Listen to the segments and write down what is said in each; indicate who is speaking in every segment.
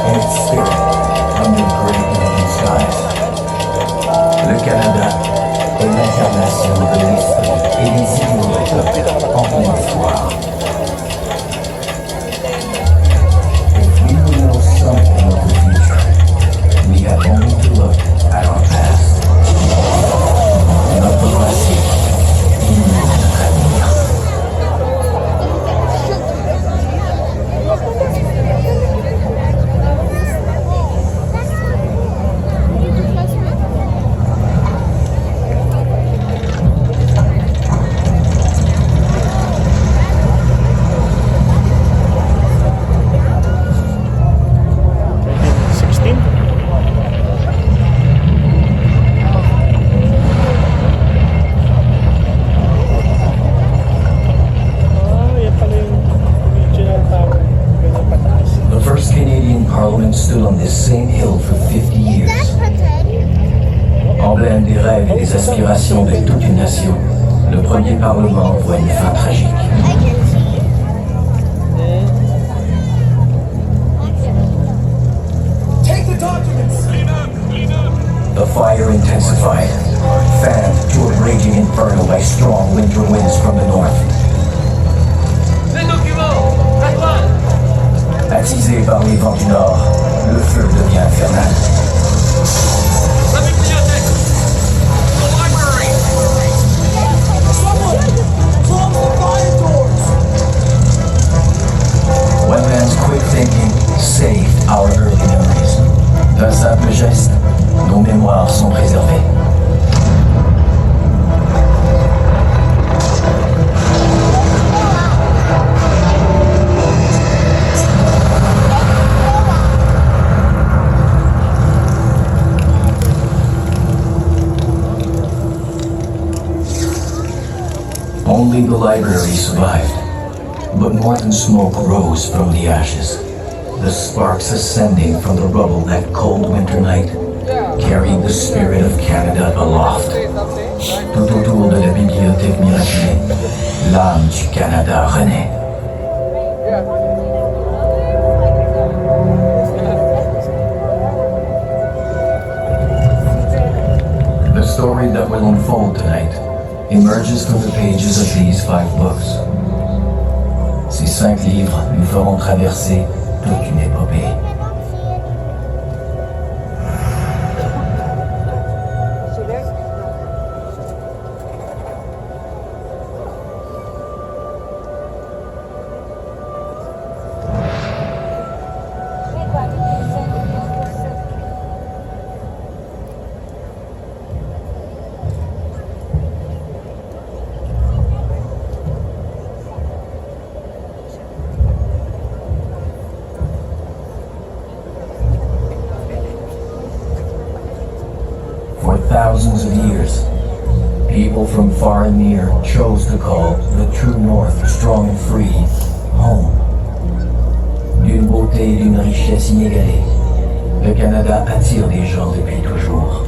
Speaker 1: and its spirit under great Indian skies. Le Canada est l'incarnation de l'esprit et des idéaux des peuples en pleine histoire. If we will know something of the future, we have only to look at our past. Notre passé illumine notre avenir. Stood on this same hill for 50 years. Emblème des rêves et des aspirations de toute une nation, le premier Parlement voit une fin tragique.
Speaker 2: Take the documents!
Speaker 1: The fire intensified, fanned to a raging inferno by strong winter winds from the north.
Speaker 2: Les documents! La toile!
Speaker 1: Attisé par les vents du nord, le feu devient infernal.
Speaker 2: La bibliothèque! The library! Someone! Close the fire doors!
Speaker 1: One man's quick thinking saved our early memories. D'un simple geste, nos mémoires sont préservées. Only the library survived, but more than smoke rose from the ashes. The sparks ascending from the rubble that cold winter night carried the spirit of Canada aloft. Tout autour de la bibliothèque miraculée, l'âme du Canada renaît. The story that will unfold tonight emerges from the pages of these 5 books. Ces 5 livres nous feront traverser toute une épopée. For thousands of years, people from far and near chose to call the true North, strong and free, home. D'une beauté et d'une richesse inégalée, le Canada attire les gens depuis toujours.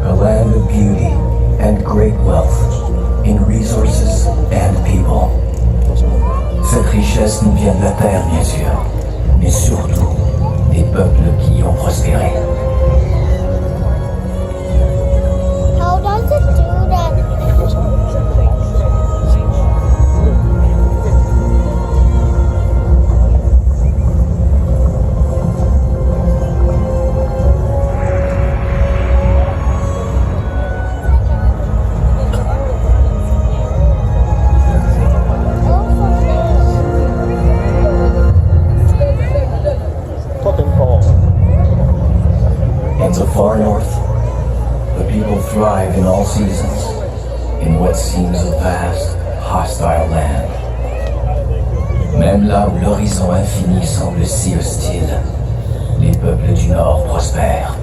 Speaker 1: A land of beauty and great wealth in resources and people. Cette richesse nous vient de la terre, bien sûr, mais surtout des peuples qui y ont prospéré.
Speaker 3: How does it do that?
Speaker 1: In the far north, the people thrive in all seasons, in what seems a vast, hostile land. Même là où l'horizon infini semble si hostile, les peuples du Nord prospèrent.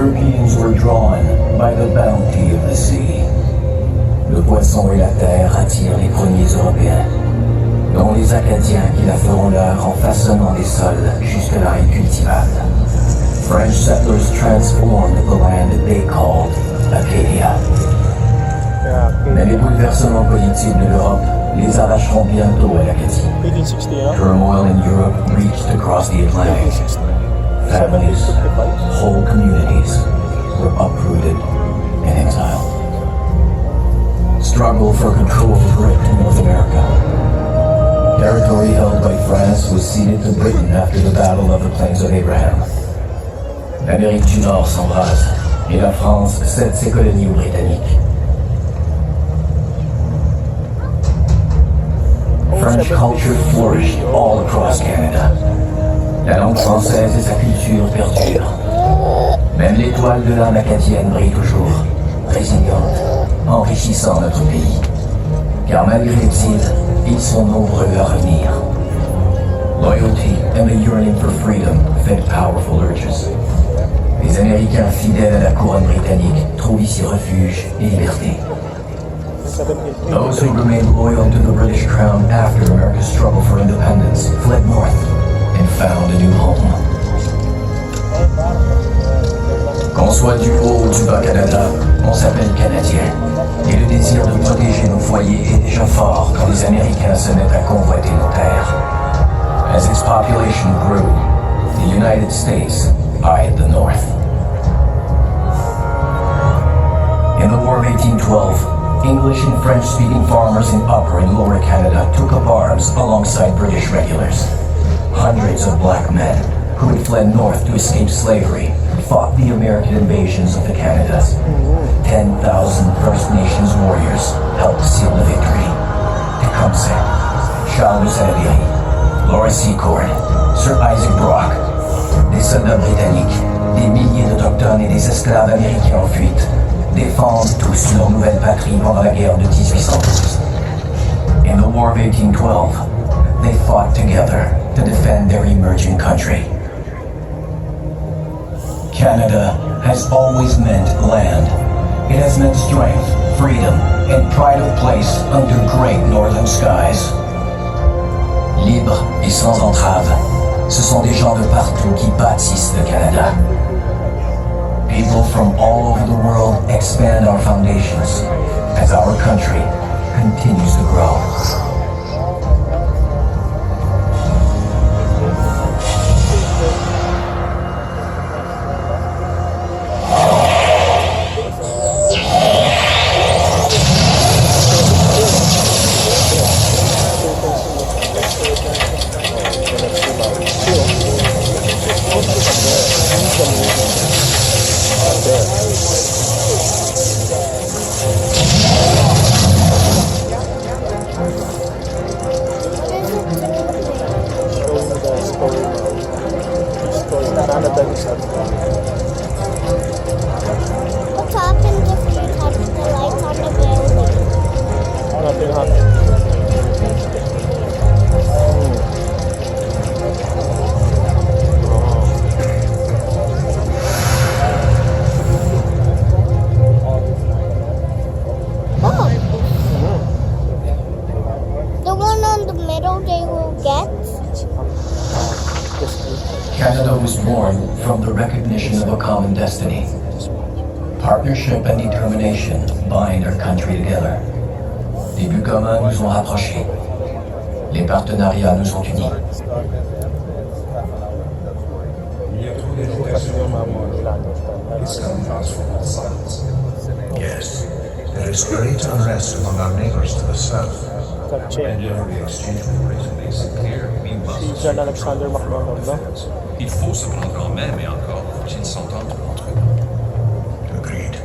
Speaker 1: Europeans were drawn by the bounty of the sea. Le poisson et la terre attirent les premiers Européens, dont les Acadiens qui la feront leur en façonnant des sols jusque-là incultivables. French settlers transformed the land that they called Acadia. Mais les bouleversements politiques de l'Europe les arracheront bientôt à l'Acadie.
Speaker 4: 1860, hein?
Speaker 1: Turmoil in Europe reached across the Atlantic.
Speaker 4: 1860.
Speaker 1: Families, whole communities were uprooted and exiled. Struggle for control gripped North America. Territory held by France was ceded to Britain after the Battle of the Plains of Abraham. L'Amérique du Nord s'embrase et la France cède ses colonies aux Britanniques. French culture flourished all across Canada. La langue française et sa culture perdurent. Même l'étoile de l'âme acadienne brille toujours, résiliente, enrichissant notre pays. Car malgré l'exil, ils sont nombreux à revenir. Loyalty and the yearning for freedom fed powerful urges. Les Américains fidèles à la couronne britannique trouvent ici refuge et liberté.
Speaker 4: 1780.
Speaker 1: Those who remained loyal to the British crown after America's struggle for independence fled north and found a new home. Qu'on soit du haut ou du bas Canada, on s'appelle Canadien. Et le désir de protéger nos foyers est déjà fort quand les Américains se mettent à convoiter nos terres. As its population grew, the United States eyed the North. In the War of 1812, English and French-speaking farmers in Upper and Lower Canada took up arms alongside British regulars. Hundreds of black men who had fled north to escape slavery fought the American invasions of the Canadas. 10,000 First Nations warriors helped seal the victory. Tecumseh, Charles de Salaberry, Laura Secord, Sir Isaac Brock, des soldats britanniques, des milliers d'Autochtones et des esclaves américains en fuite défendent tous leur nouvelle patrie pendant la guerre de 1812. In the War of 1812, they fought together to defend their emerging country. Canada has always meant land. It has meant strength, freedom, and pride of place under great northern skies. Libre et sans entrave, ce sont des gens de partout qui bâtissent le Canada. People from all over the world expand our foundations as our country continues to grow.
Speaker 3: What happens if you touch the lights on the building?
Speaker 4: Nothing happened.
Speaker 3: Oh. The one on the middle they will get?
Speaker 1: Canada was born from the recognition of a common destiny. Partnership and determination bind our country together. Les buts communs nous ont rapprochés. Les partenariats nous ont unis.
Speaker 5: Yes, there is great unrest among our neighbors to the south.
Speaker 4: Nag-change.
Speaker 5: The exchange with Britain makes it clear we must
Speaker 4: Si John Alexander MacDonald, no?
Speaker 6: Il faut se prendre en main, mais encore faut-il s'entendre entre eux.
Speaker 5: agreed.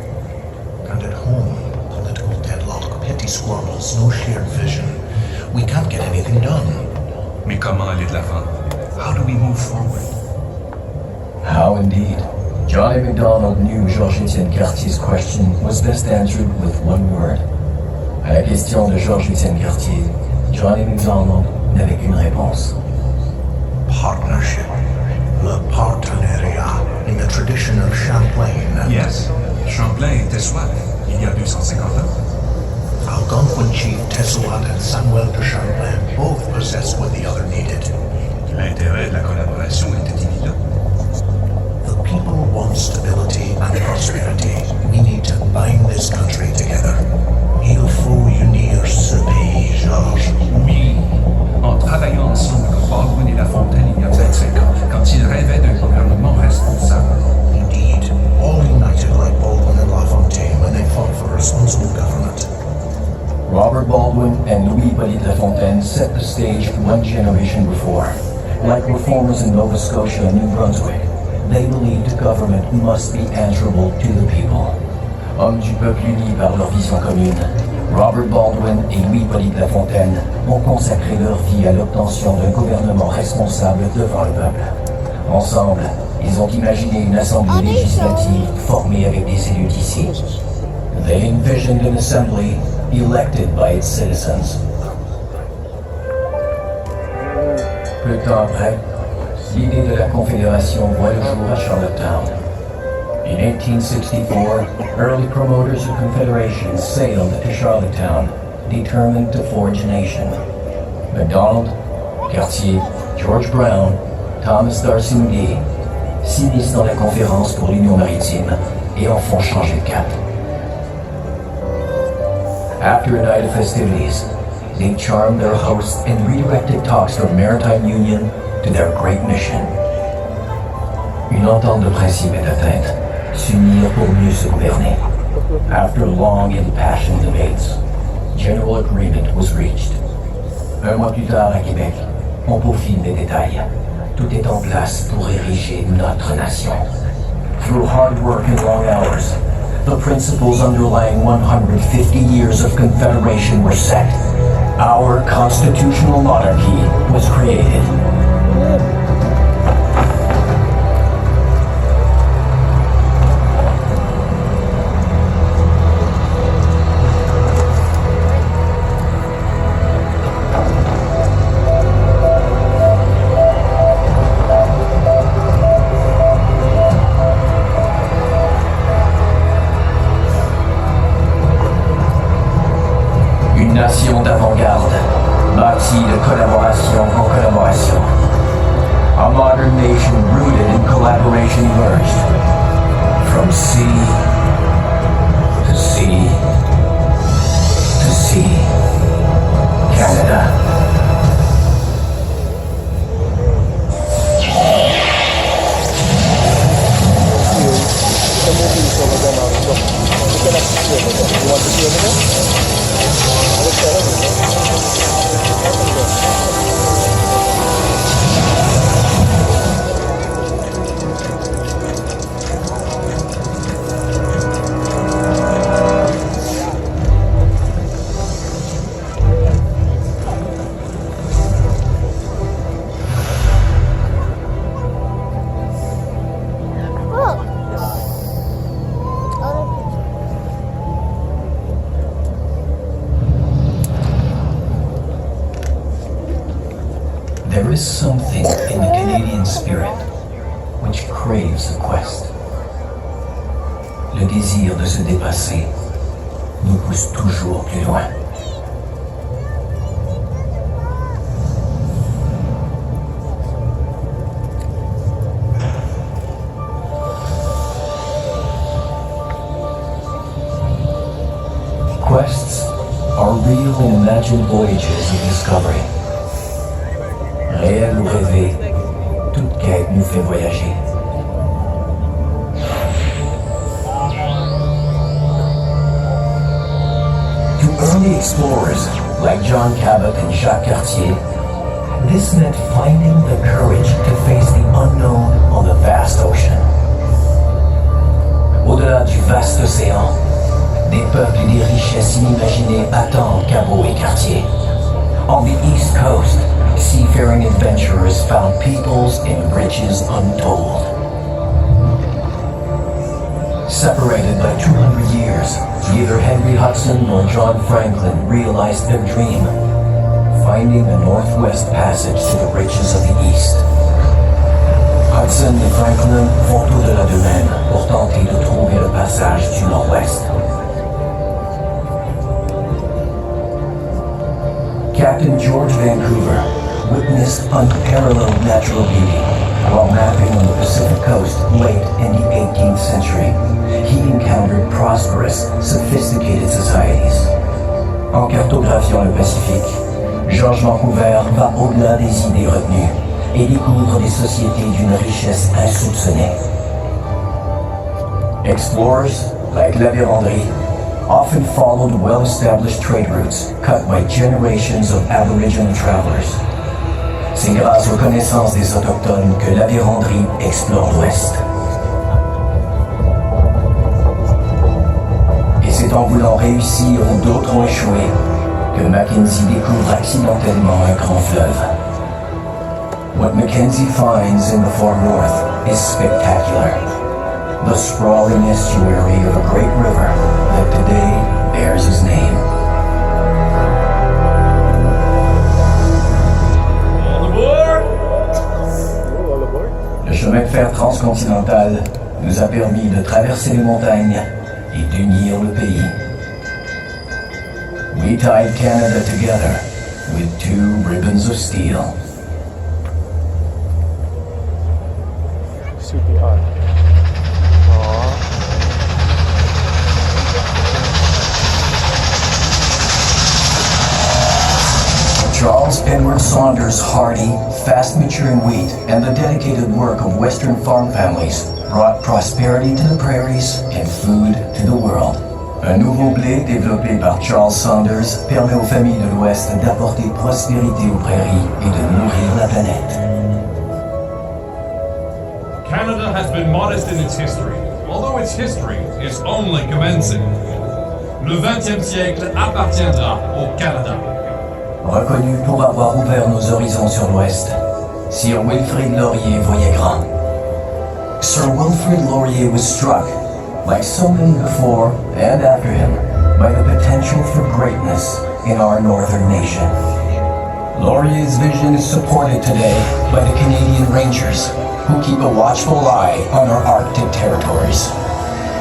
Speaker 5: And at home, political deadlock, petty squabbles, no shared vision. We can't get anything done.
Speaker 6: Mais comment aller de l'avant? How do we move forward?
Speaker 1: How indeed. Johnny MacDonald knew Georges-Étienne Cartier's question was best answered with one word. À la question de Georges-Étienne Cartier, Johnny MacDonald n'avait qu'une réponse.
Speaker 5: Partnership. Le partenariat, in the tradition of Champlain
Speaker 6: Tessuat, il y a 250 ans.
Speaker 5: Algonquin chief Tessuat and Samuel de Champlain both possessed what the other needed.
Speaker 6: L'intérêt de la collaboration était évident.
Speaker 5: The people want stability and prosperity. We need to bind this country together. Il faut unir ce pays, Georges.
Speaker 6: Oui, en travaillant ensemble comme Baldwin et La Fontaine il y a 25 ans, quand ils rêvaient d'un gouvernement responsable.
Speaker 5: Indeed, all united like Baldwin and LaFontaine when they fought for responsible government.
Speaker 1: Robert Baldwin and Louis-Hippolyte Lafontaine set the stage one generation before. Like reformers in Nova Scotia and New Brunswick, they believed government must be answerable to the people. Hommes du peuple unis par leur vision commune, Robert Baldwin et Louis-Hippolyte Lafontaine ont consacré leur vie à l'obtention d'un gouvernement responsable devant le peuple. Ensemble, ils ont imaginé une assemblée législative formée avec des élus d'ici. They envisioned an assembly elected by its citizens. Peu de temps après, l'idée de la Confédération voit le jour à Charlottetown. In 1864, early promoters of Confederation sailed to Charlottetown, determined to forge a nation. MacDonald, Cartier, George Brown, Thomas D'Arcy McGee s'unissent dans la conférence pour l'Union maritime et en font changer de cap. After a night of festivities, they charmed their hosts and redirected talks from maritime union to their great mission. Une entente de principe est atteinte, s'unir pour mieux se gouverner. After long impassioned debates, general agreement was reached. Un mois plus tard à Québec, on peaufine les détails. Tout est en place pour ériger notre nation. Through hard work and long hours, the principles underlying 150 years of Confederation were set. Our constitutional monarchy was created. Une nation d'avant-garde, bâtie de collaboration en collaboration. A modern nation rooted in collaboration emerged. From sea to sea to sea. Canada.
Speaker 4: The movie is over there now. So, you cannot see over there. You want to see over there? I will tell
Speaker 1: There is something in the Canadian spirit which craves a quest. Le désir de se dépasser nous pousse toujours plus loin. Quests are real and imagined voyages of discovery. Réel ou rêvé, toute quête nous fait voyager. To early explorers like John Cabot and Jacques Cartier, this meant finding the courage to face the unknown on the vast ocean. Au-delà du vaste océan, des peuples et des richesses inimaginées attendent Cabot et Cartier. On the East Coast, seafaring adventurers found peoples and riches untold. Separated by 200 years, neither Henry Hudson nor John Franklin realized their dream, finding the Northwest Passage to the riches of the East. Hudson et Franklin vont au-delà d'eux-mêmes pour tenter de trouver le passage du Nord-Ouest. witnessed unparalleled natural beauty while mapping on the Pacific coast late in the 18th century. He encountered prosperous, sophisticated societies. En cartographiant le Pacifique, George Vancouver va au-delà des idées retenues et découvre des sociétés d'une richesse insoupçonnée. Explorers, like La Vérendrye, often followed well-established trade routes cut by generations of Aboriginal travelers. C'est grâce aux connaissances des Autochtones que La Vérendrye explore l'Ouest. Et c'est en voulant réussir où d'autres ont échoué que Mackenzie découvre accidentellement un grand fleuve. What Mackenzie finds in the far north is spectacular. The sprawling estuary of a great river that today bears his name.
Speaker 2: All aboard!
Speaker 4: All aboard.
Speaker 1: Le chemin de fer transcontinental nous a permis de traverser les montagnes et d'unir le pays. We tied Canada together with two ribbons of steel.
Speaker 4: CPR. Aww.
Speaker 1: Charles Edward Saunders' hardy, fast-maturing wheat and the dedicated work of Western farm families brought prosperity to the prairies and food to the world. Un nouveau blé développé par Charles Saunders permet aux familles de l'Ouest d'apporter prospérité aux prairies et de nourrir la planète.
Speaker 7: Canada has been modest in its history, although its history is only commencing. Le 20e siècle appartiendra au Canada.
Speaker 1: Reconnu pour avoir ouvert nos horizons sur l'Ouest, Sir Wilfrid Laurier voyait grand. Sir Wilfrid Laurier was struck, like so many before and after him, by the potential for greatness in our northern nation. Laurier's vision is supported today by the Canadian Rangers, who keep a watchful eye on our Arctic territories.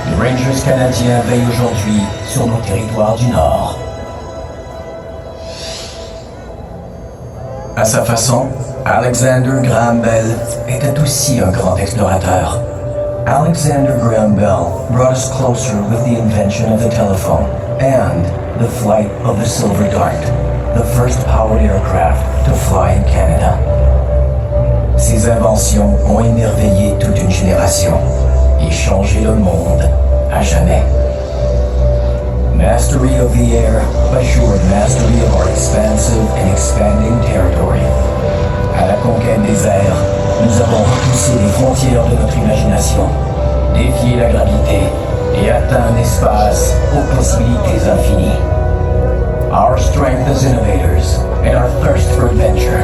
Speaker 1: Les Rangers canadiens veillent aujourd'hui sur nos territoires du Nord. À sa façon, Alexander Graham Bell était aussi un grand explorateur. Alexander Graham Bell brought us closer with the invention of the telephone and the flight of the Silver Dart, the first powered aircraft to fly in Canada. Ces inventions ont émerveillé toute une génération et changé le monde à jamais. Mastery of the air assured mastery of our expansive and expanding territory. À la conquête des airs, nous avons repoussé les frontières de notre imagination, défié la gravité et atteint un espace aux possibilités infinies. Our strength as innovators and our thirst for adventure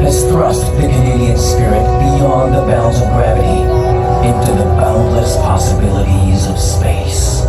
Speaker 1: has thrust the Canadian spirit beyond the bounds of gravity into the boundless possibilities of space.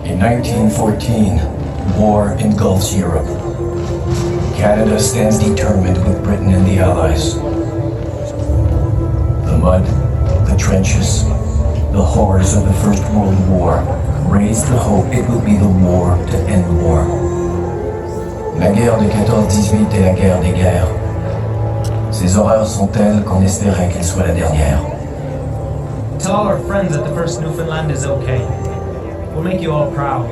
Speaker 1: In 1914, war engulfs Europe. Canada stands determined with Britain and the Allies. The mud, the trenches, the horrors of the First World War raised the hope it would be the war to end war. La guerre de 14-18 est la guerre des guerres. Ces horreurs sont telles qu'on espérait qu'elle soit la dernière.
Speaker 8: Tell all our friends that the first Newfoundland is okay. We'll make you all proud.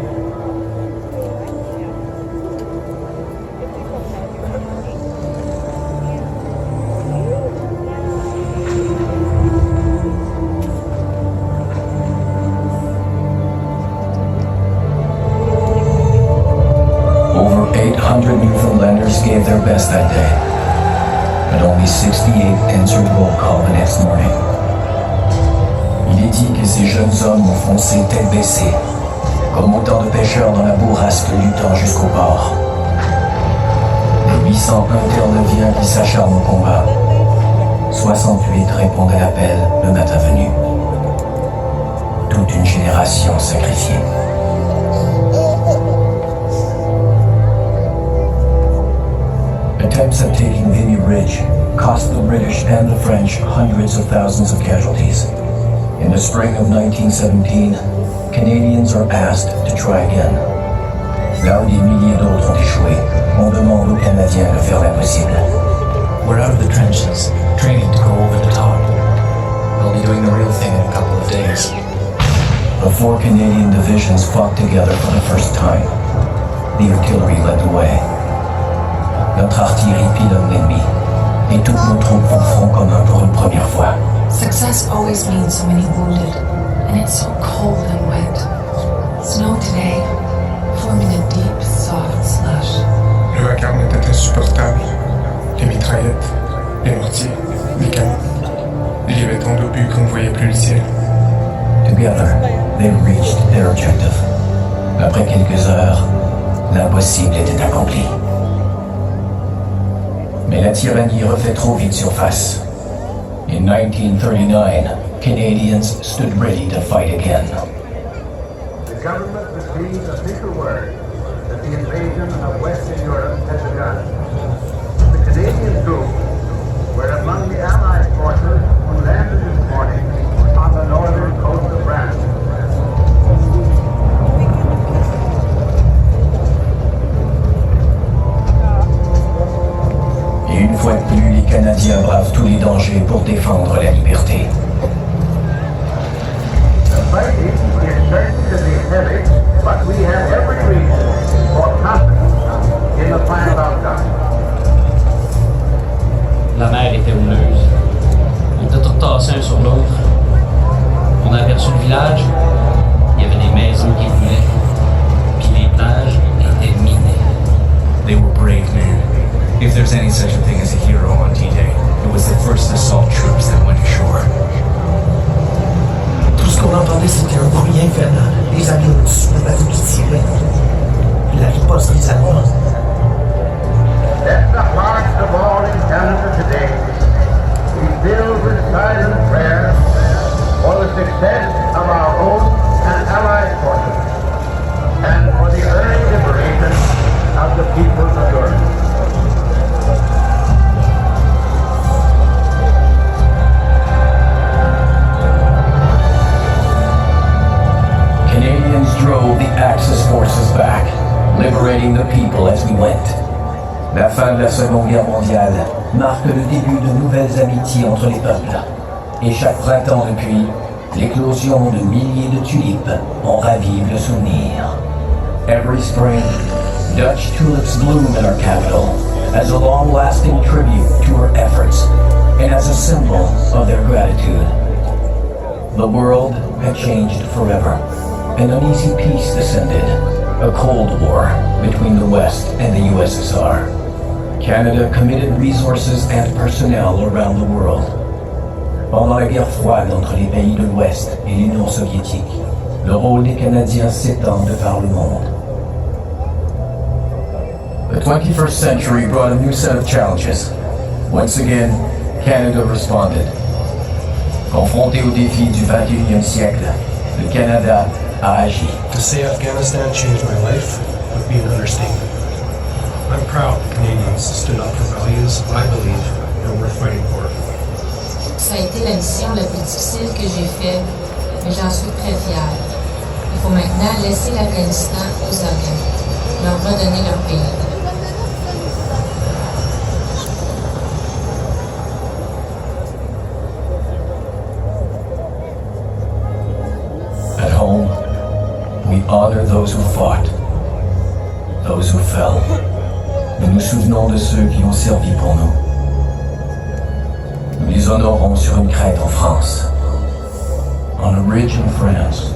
Speaker 1: Highway 68 entered roll call the next morning. Il est dit que ces jeunes hommes ont foncé tête baissée, comme autant de pêcheurs dans la bourrasque luttant jusqu'au port. Les 801 Terre-Neuviens qui s'acharnent au combat. 68 répondent à l'appel le matin venu. Toute une génération sacrifiée. Attempts at taking Vimy Ridge cost the British and the French hundreds of thousands of casualties. In the spring of 1917, Canadians are asked to try again. Là où des milliers d'autres ont échoué, on demande aux Canadiens de faire l'impossible.
Speaker 9: We're out of the trenches, training to go over the top. We'll be doing the real thing in a couple of days.
Speaker 1: The 4 Canadian divisions fought together for the first time. The artillery led the way. Notre artillerie pilonne l'ennemi, et toutes nos troupes font front commun pour une première fois.
Speaker 10: Success always means so many wounded, and it's so cold and wet. Snow today, forming a deep, soft slush.
Speaker 11: Le vacarme était insupportable. Les mitraillettes, les mortiers, les canons, les bétons d'obus qu'on ne voyait plus le ciel.
Speaker 1: Together, they reached their objective. Après quelques heures, l'impossible était accompli. Mais la tyrannie refait trop vite surface. In 1939, Canadians stood ready to fight again.
Speaker 12: The government received official word that the invasion of Western Europe had begun. The Canadian troops were among the Allied forces who landed this morning on the northern coast of France.
Speaker 1: Et une fois de plus, les Canadiens bravent tous les dangers pour défendre la liberté.
Speaker 12: The fighting is certain to be heavy, but we have every reason for confidence in the final outcome.
Speaker 2: La mer était houleuse. On était tous tassés un sur l'autre. On a aperçu le village. Il y avait des maisons qui brûlaient. Puis les plages étaient minées.
Speaker 9: They were brave men. If there's any such a thing as a hero on D-Day, it was the first assault troops that went ashore.
Speaker 5: Tout ce qu'on entendait, c'était un bruit infernal. Les avions au-dessus, le bateau qui tirait. Puis la riposte des Allemands.
Speaker 12: Let the hearts of all in Canada today be filled with silent prayer for the success of our own and allied forces and for the early liberation of the people of Europe.
Speaker 1: Canadians drove the Axis forces back, liberating the people as we went. La fin de la Seconde Guerre mondiale marque le début de nouvelles amitiés entre les peuples. Et chaque printemps depuis, l'éclosion de milliers de tulipes en ravive le souvenir. Every spring, Dutch tulips bloom in our capital as a long-lasting tribute to her efforts and as a symbol of their gratitude. The world had changed forever. An uneasy peace descended, a Cold War between the West and the USSR. Canada committed resources and personnel around the world. Pendant la guerre froide entre les pays de l'Ouest et l'Union soviétique, le rôle des Canadiens s'étend de par le monde. The 21st century brought a new set of challenges. Once again, Canada responded. Confronté aux défis du 21e siècle, le Canada a agi.
Speaker 5: To say Afghanistan changed my life would be an understatement. I'm proud the Canadians stood up for values I believe are worth fighting for.
Speaker 10: Ça a été la mission la plus difficile que j'ai faite, mais j'en suis très fière. Il faut maintenant laisser l'Afghanistan aux Afghans, leur redonner leur pays.
Speaker 1: At home, we honor those who fought, those who fell. Nous nous souvenons de ceux qui ont servi pour nous. Nous les honorons sur une crête en France, on a ridge in France,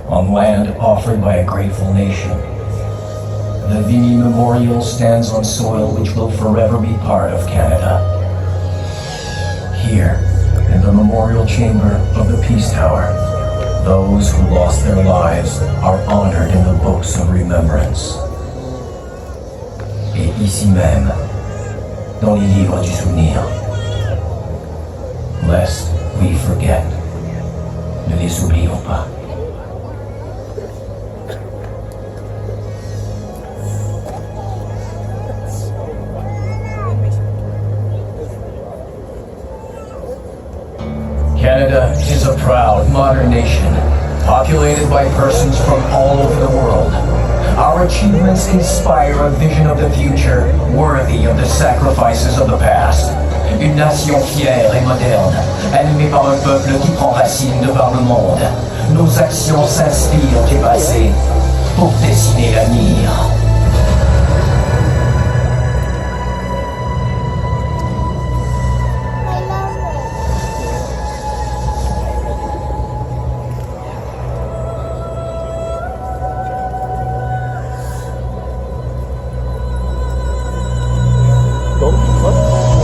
Speaker 1: on land offered by a grateful nation. The Vimy Memorial stands on soil which will forever be part of Canada. here, in the memorial chamber of the Peace Tower, those who lost their lives are honored in the books of remembrance. Et ici même, dans les livres du souvenir, lest we forget, ne les oublions pas. Canada is a proud, modern nation, populated by persons from all over the world. Our achievements inspire a vision of the future worthy of the sacrifices of the past. Une nation fière et moderne, animée par un peuple qui prend racine de par le monde. Nos actions s'inspirent du passé pour dessiner l'avenir.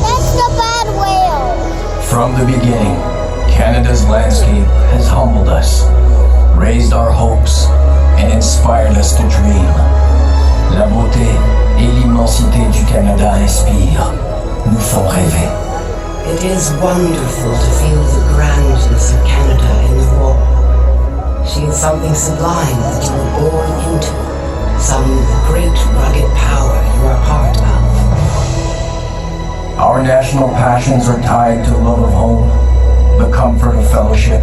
Speaker 3: That's the bad whale.
Speaker 1: From the beginning, Canada's landscape has humbled us, raised our hopes, and inspired us to dream. La beauté et l'immensité du Canada inspirent, nous font rêver.
Speaker 13: It is wonderful to feel the grandness of Canada in the raw. She is something sublime that you were born into, some great rugged power you are part of.
Speaker 1: Our national passions are tied to love of home, the comfort of fellowship,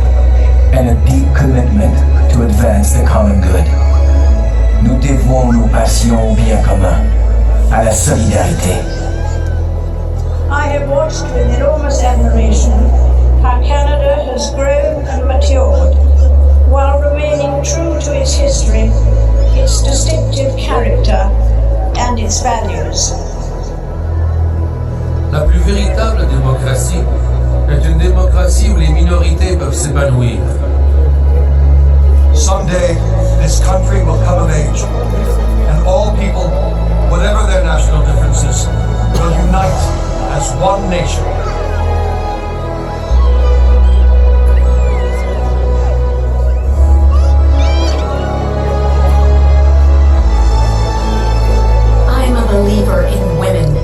Speaker 1: and a deep commitment to advance the common good. Nous dévouons nos passions au bien commun, à la solidarité.
Speaker 14: I have watched with enormous admiration how Canada has grown and matured while remaining true to its history, its distinctive character, and its values.
Speaker 15: La plus véritable démocratie est une démocratie où les minorités peuvent s'épanouir.
Speaker 6: Someday, this country will come of age, and all people, whatever their national differences, will unite as one nation.
Speaker 16: I'm a believer in women,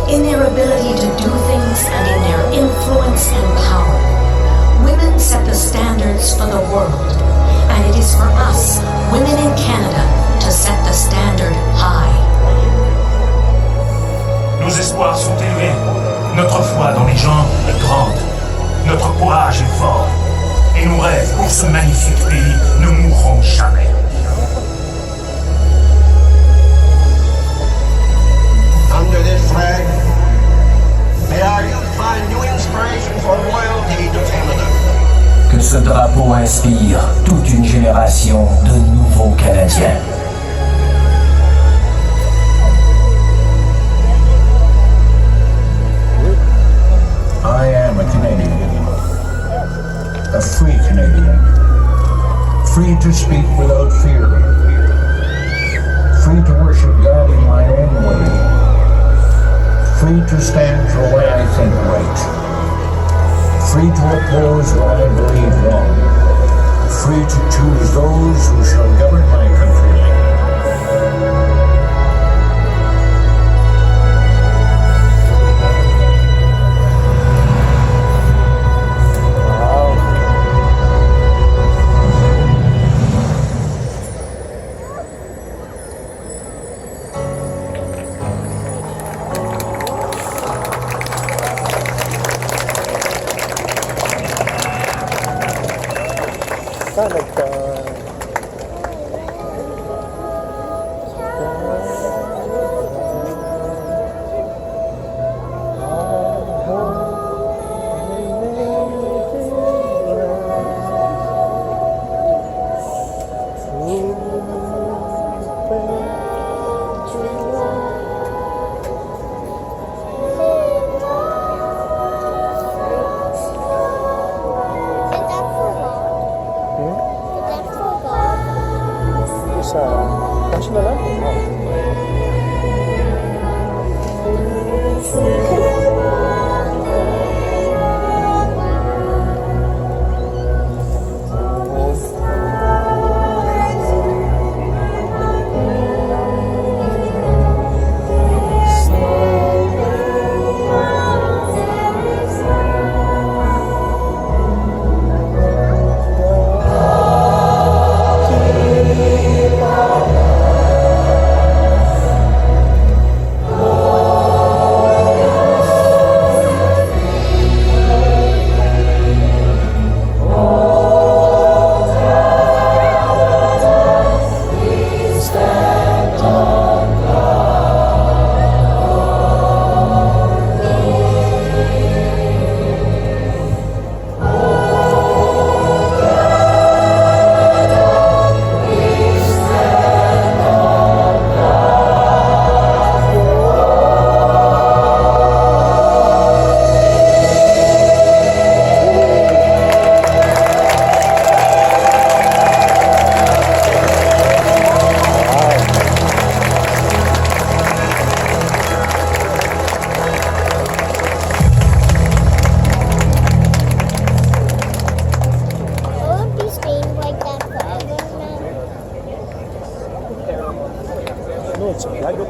Speaker 16: in their ability to do things and in their influence and power. Women set the standards for the world, and it is for us, women in Canada, to set the standard high.
Speaker 5: Nos espoirs sont élevés. Notre foi dans les gens est grande. Notre courage est fort. Et nos rêves pour ce magnifique pays ne mourront jamais.
Speaker 12: Under this flag, may our youth find new inspiration for loyalty to Canada.
Speaker 1: Que ce drapeau inspire toute une génération de nouveaux Canadiens.
Speaker 17: I am a Canadian, a free Canadian, free to speak without fear, free to worship God in my own way, free to stand for what I think right, free to oppose what I believe wrong, free to choose those who shall govern my country.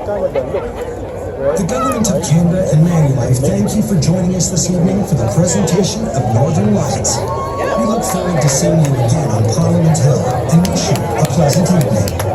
Speaker 18: The Government of Canada and Manulife thank you for joining us this evening for the presentation of Northern Lights. We look forward to seeing you again on Parliament Hill and wish you a pleasant evening.